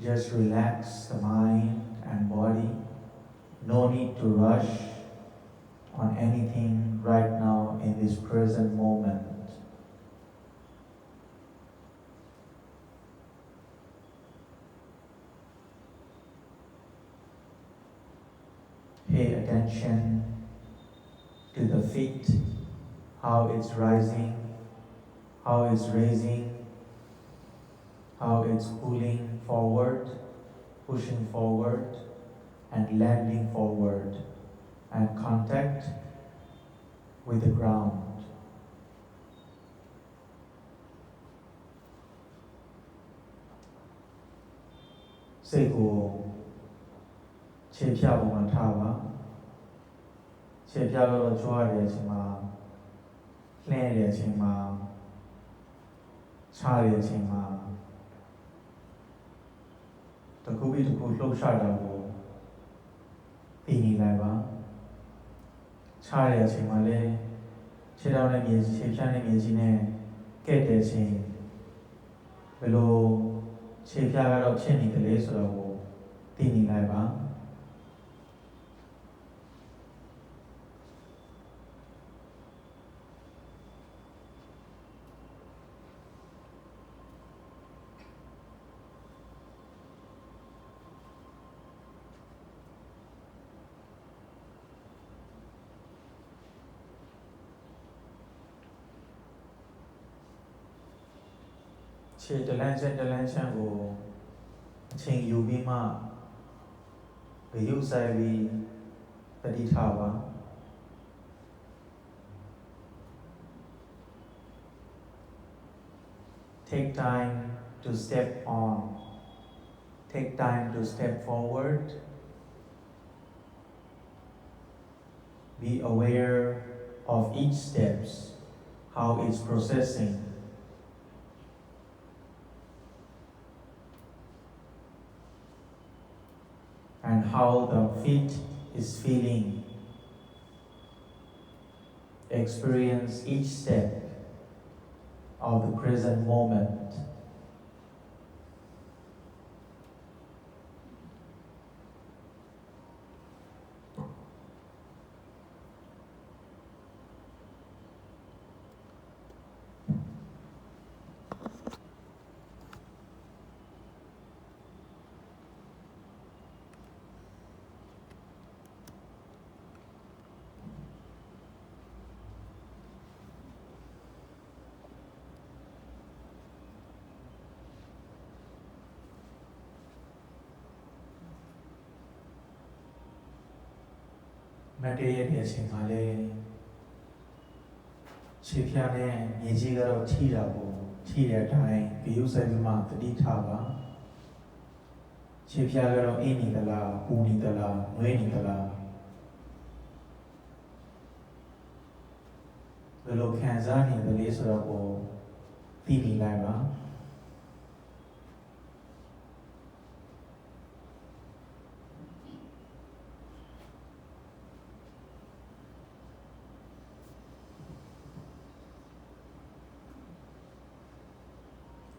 Just relax the mind and body. No need to rush on anything right now in this present moment. Pay attention to the feet, how it's rising, how it's raising, how it's pulling forward, pushing forward, and landing forward, and contact with the ground. Seiko ခြေဖြတ်ပုံမှာထားပါခြေဖြတ်လို့ကြွားတဲ့အချိန်မှာလှည့်တဲ့အချိန်မှာချတဲ့အချိန်မှာတစ်ခုပြီးတစ်ခုလှုပ်ရှားတာကိုသိနေလိုက်ပါချတဲ့အချိန်မှာလည်းခြေထောက်နဲ့မြေခြေဖြတ်နဲ့မြေကြီးနဲ့ကဲ့တဲ့အချိန်ဘယ်လိုခြေဖြတ်ကတော့ဖြစ်နေတယ်လေဆိုတော့ကိုသိနေလိုက်ပါခြေတလန်းချင်းကိုအချိန်ယူပြီးမှဂရုစိုက်ပြီးတတိထားပါ Take time to step on. Take time to step forward. Be aware of each steps, how it's processing. And how the feet is feeling. Experience each step of the present moment. Meditate ရဲ့အချိန်မှာလည်းခြေဖြတ်နဲ့မြေကြီးကတော့ထိတာကိုထိတဲ့အတိုင်းဂရုစိုက်ပြီးမှတတိထားပါခြေဖြတ်ကတော့အင်းနေသလားပူနေသလားနှွေးနေသလားဘယ်လိုခံစားနေသလဲဆိုတော့ကိုသိနေလိုက်ပါ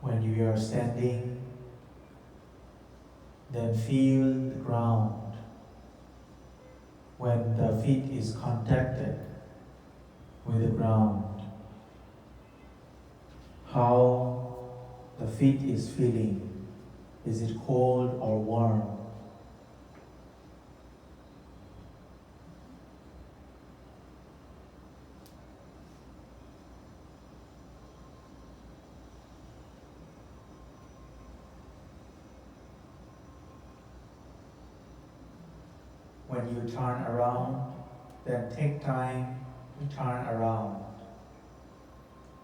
When you are standing, then feel the ground. When the feet is contacted with the ground, how the feet is feeling. Is it cold or warm? When you turn around, then take time to turn around.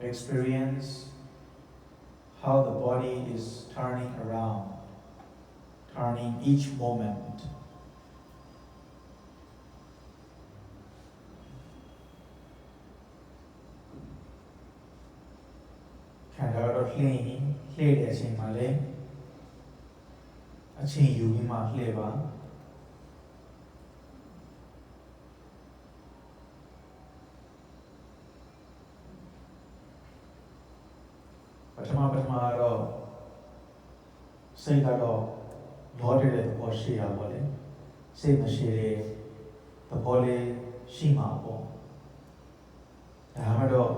Experience how the body is turning around, turning each moment. Can you hear the sound? အချိန်ယူပြီးမှလှည့်ပါပထမတော့စိတ်ကတော့ လောတဲ့သဘောရှိရပါလေစိတ်မရှိတဲ့သဘောလေးရှိမှာပေါ့ဒါမှတော့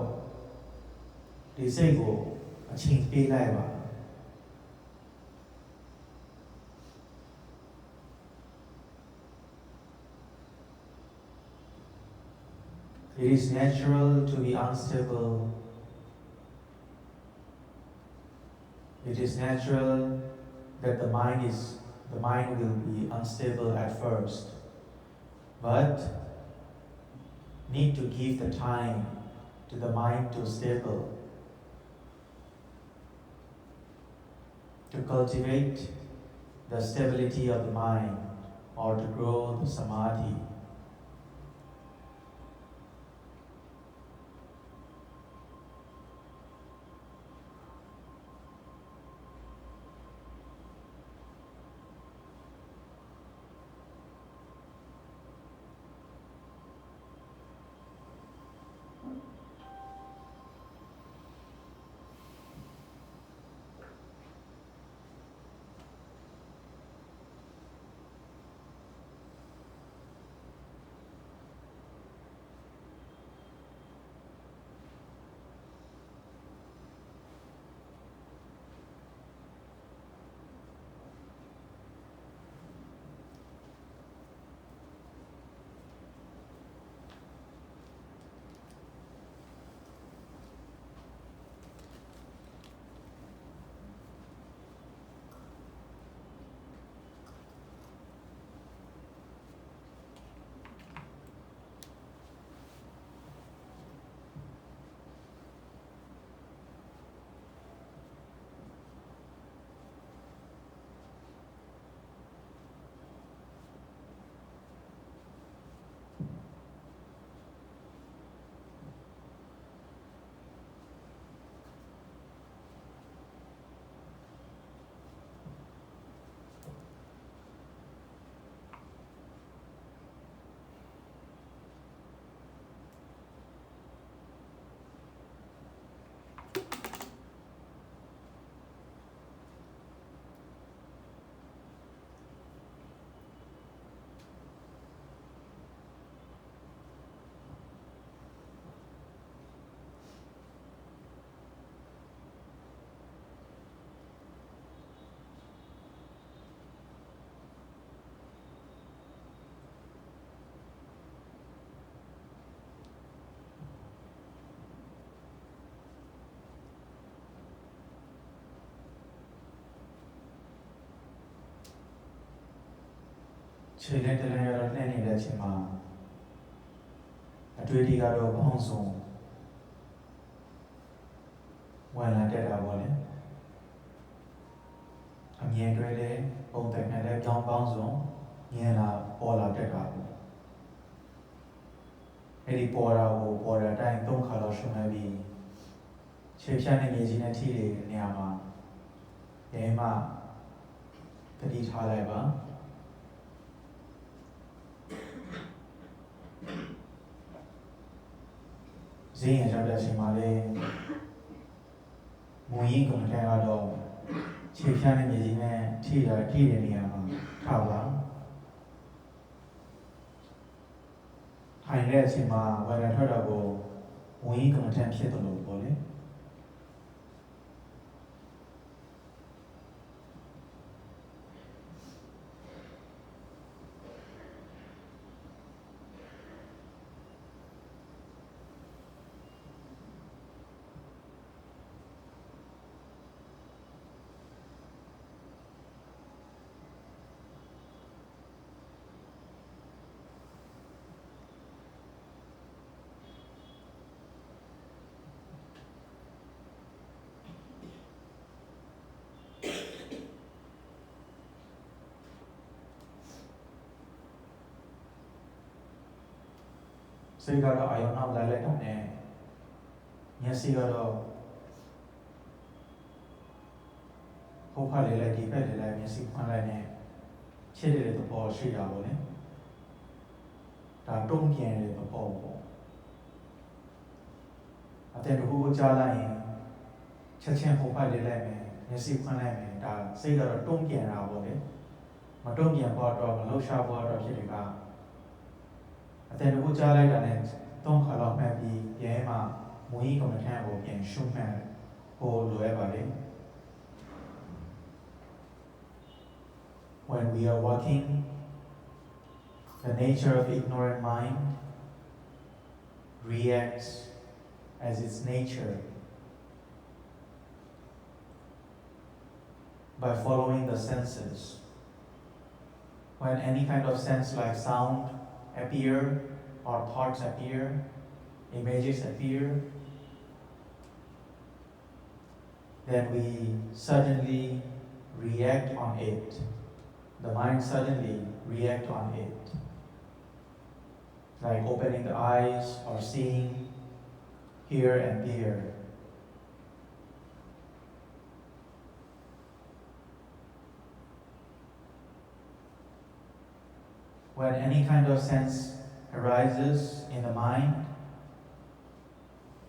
ဒီစိတ်ကိုအချိန်ပေးလိုက်ပါ It is natural to be unstable. It is natural that the mind will be unstable at first, but need to give the time to the mind to stable, to cultivate the stability of the mind or to grow the samadhi. Chile de la Nani de Chima, a Tweetigado Bonson, when I did our wallet. A mere grade, both the Nade John Bonson, Yena, all our dead apple. Eddie Pora or Pora dying don't color should maybe. Chipshan is in a tea, Niama, Yema, Petit Haleva. Zing and Jabda Simale Muing Contado Chipshan is in a tea, Niama, Tava. I read Sima when I heard about Muing Content Bole. Sigaro Iona Laletane Yasigaro Hopali like Dipet like Yasik Malane Chili the Paul Shida Bole Tatum Kian the Paul Attend who Jala in Chachen Hopali like Yasik Malane, Sigaro Tum Kian Bole မတုံ့ပြန်ဖို့အတွက်မလှုပ်ရှားဖို့အတွက်ဖြစ်တယ်ကအတဲ့တစ်ခုကြားလိုက်တာနဲ့သုံးခါလောက်မှတ်ပြီးပြန်မှမူကြီးကမ္မထမ်းကိုပြန်ရှုမှတ်ဖို့လိုရပါလေ When we are walking, the nature of ignorant mind reacts as its nature by following the senses. When any kind of sense like sound appear or thoughts appear, images appear, then we suddenly react on it. The mind suddenly react on it. Like opening the eyes or seeing here and there. When any kind of sense arises in the mind,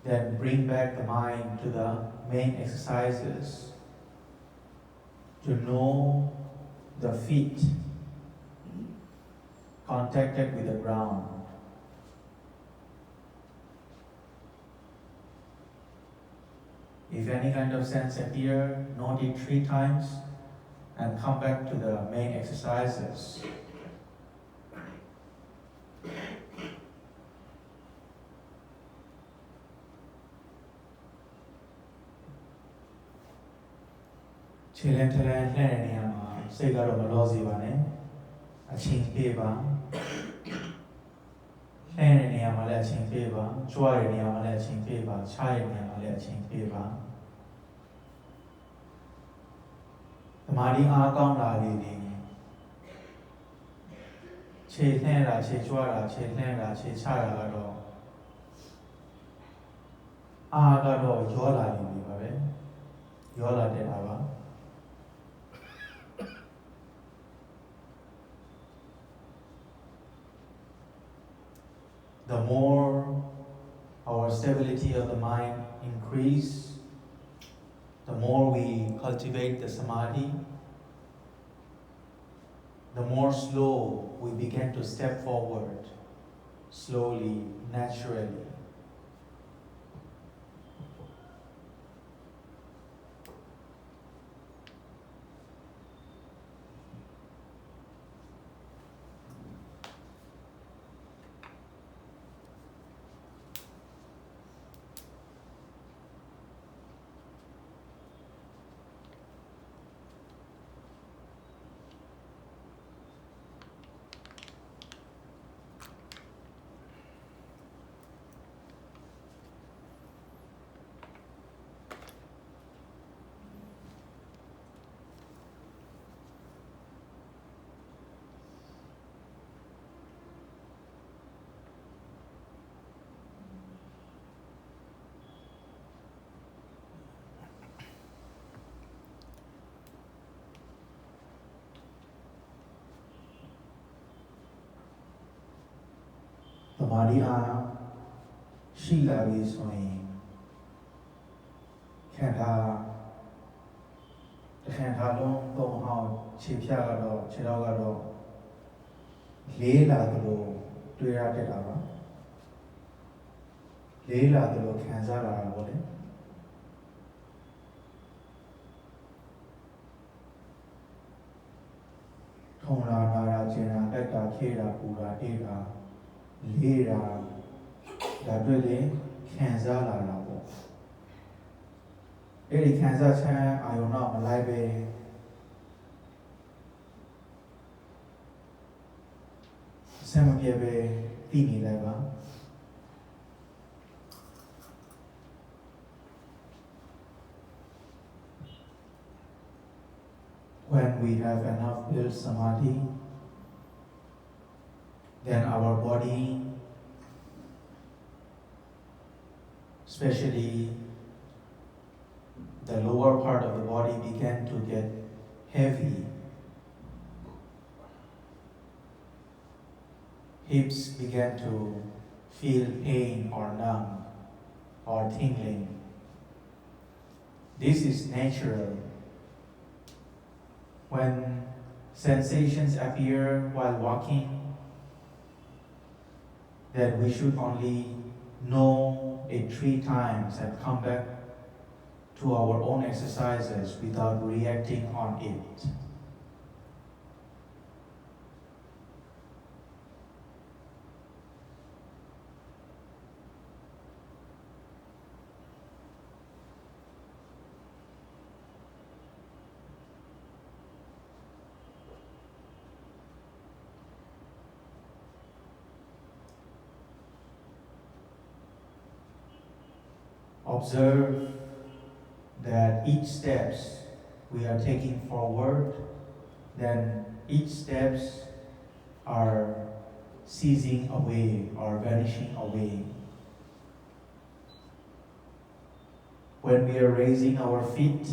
then bring back the mind to the main exercises to know the feet contacted with the ground. If any kind of sense appear, note it 3 times and come back to the main exercises. Chilen Talan Laniyama, Segaro Malozivane, a chink paper, Laniyama letching paper, Chuariniama letching paper, Chayaniama letching paper. The Madi Akam Ladi, Che Nera, Che Chuara, Che Nera, Che Charagado, Agado, Yola, Yola de Lava. The more our stability of the mind increase, the more we cultivate the samadhi, the more slow we begin to step forward, slowly, naturally. The Maria Sheila is saying, Kanta, the Kantalon, don't how Chipiagado, Chiragado, Leila the Lo, Duratava, Leila the Lo Kanzara, what it? Tona Nara Jena, Eta Kira Pura Deva. Lira, that really Kanzala Labo. Any Kanza Chan, I will not alive. Some of you Tini Leva. When we have enough built samadhi, then our body, especially the lower part of the body, began to get heavy. Hips began to feel pain or numb or tingling. This is natural. When sensations appear while walking, then we should only know it 3 times and come back to our own exercises without reacting on it. Observe that each steps we are taking forward, then each steps are ceasing away or vanishing away. When we are raising our feet,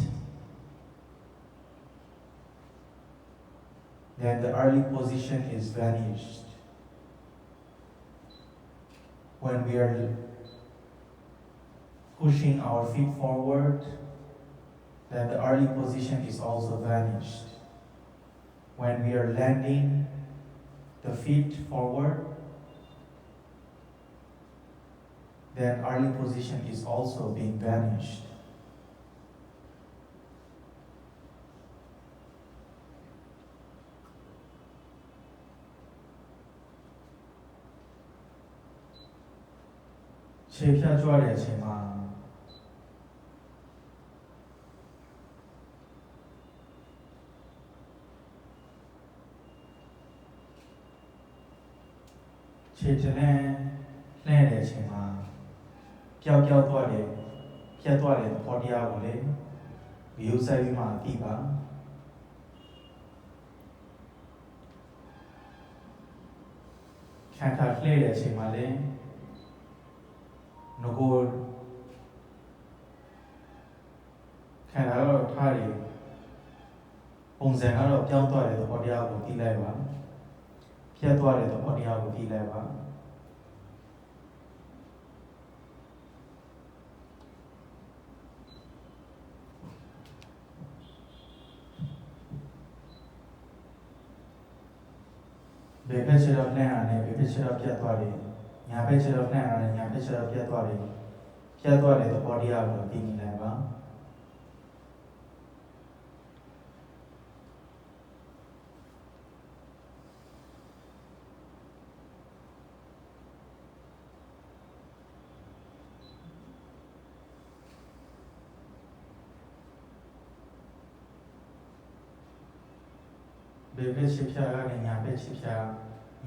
then the early position is vanished. When we are pushing our feet forward, then the early position is also vanished. When we are landing the feet forward, then early position is also being vanished. Chepya jwale chema Chitane Lene Chima Piao Piao Toile Pia Toile Podia Vole Viusavima Tiba Kanta Lene Chimale Nogor Kanta Tari Ongzangaro Piao Toile Podia Votileva Pia Toile Podia Votileva Bepechir of Nana, Bepechir of Piatwari, Yapechir of Nana, Yapechir of Piatwari, Piatwari, the body of the Tineva. Bepechipia and Yapechipia,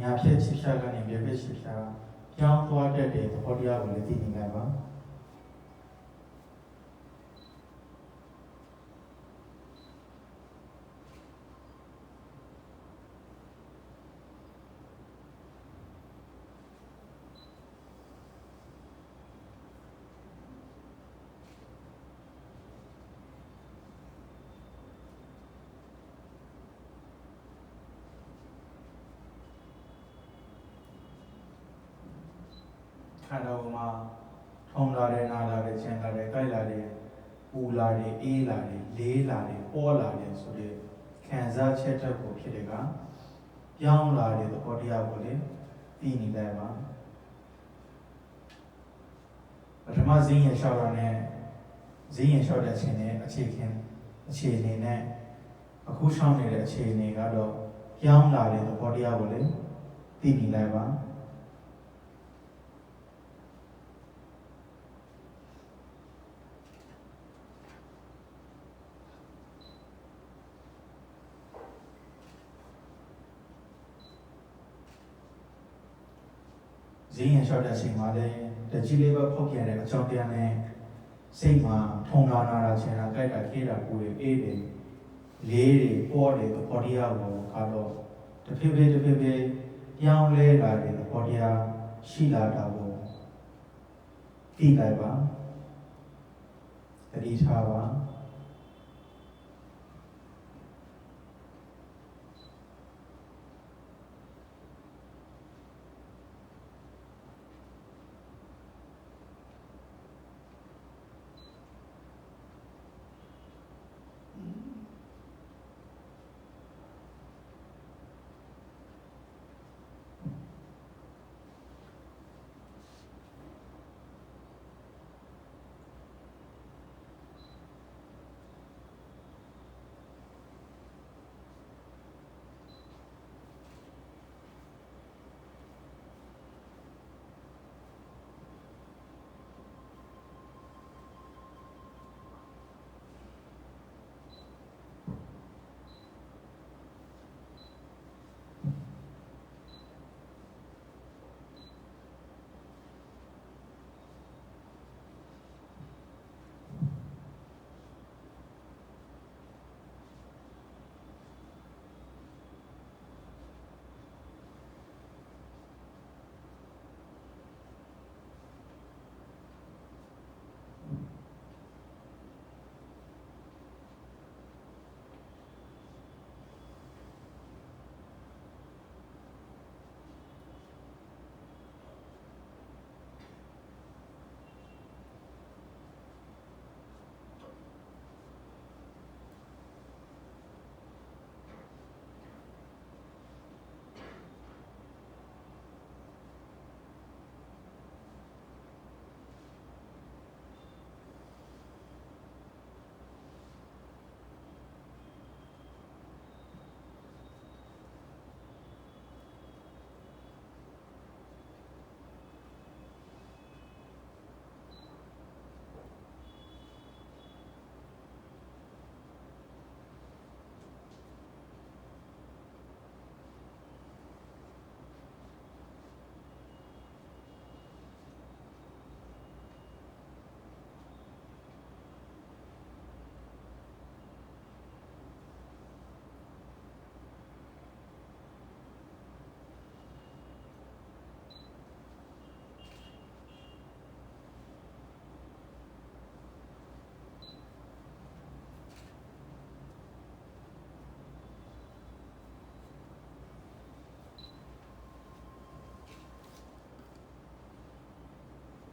Yapechipia and Bepechipia, Young Water Day, the body of the Tineva. Kanawama, Tonglare, Nalare, Chenlare, Kailare, Ulare, Elare, Lelare, Olare, so the Kanza Cheta Popirega, Young Lare, the Podiabole, Tini Leva. But Ramazin Sharane, Zin Shodachine, a chicken, a chain, a cushion, a chain, Gado, Young Lare, the Podiabole, Tini Leva. Zin short as Himale, the Gileva Pokia, a champion, Sima, Tonga, Chena, Gaita, Kira, Puri, Ede, Lady, Porde, the Podia, Cado, the Pibe, Young Lady, the Podia, Sheila, Dabo, Tilaiba, the Itava.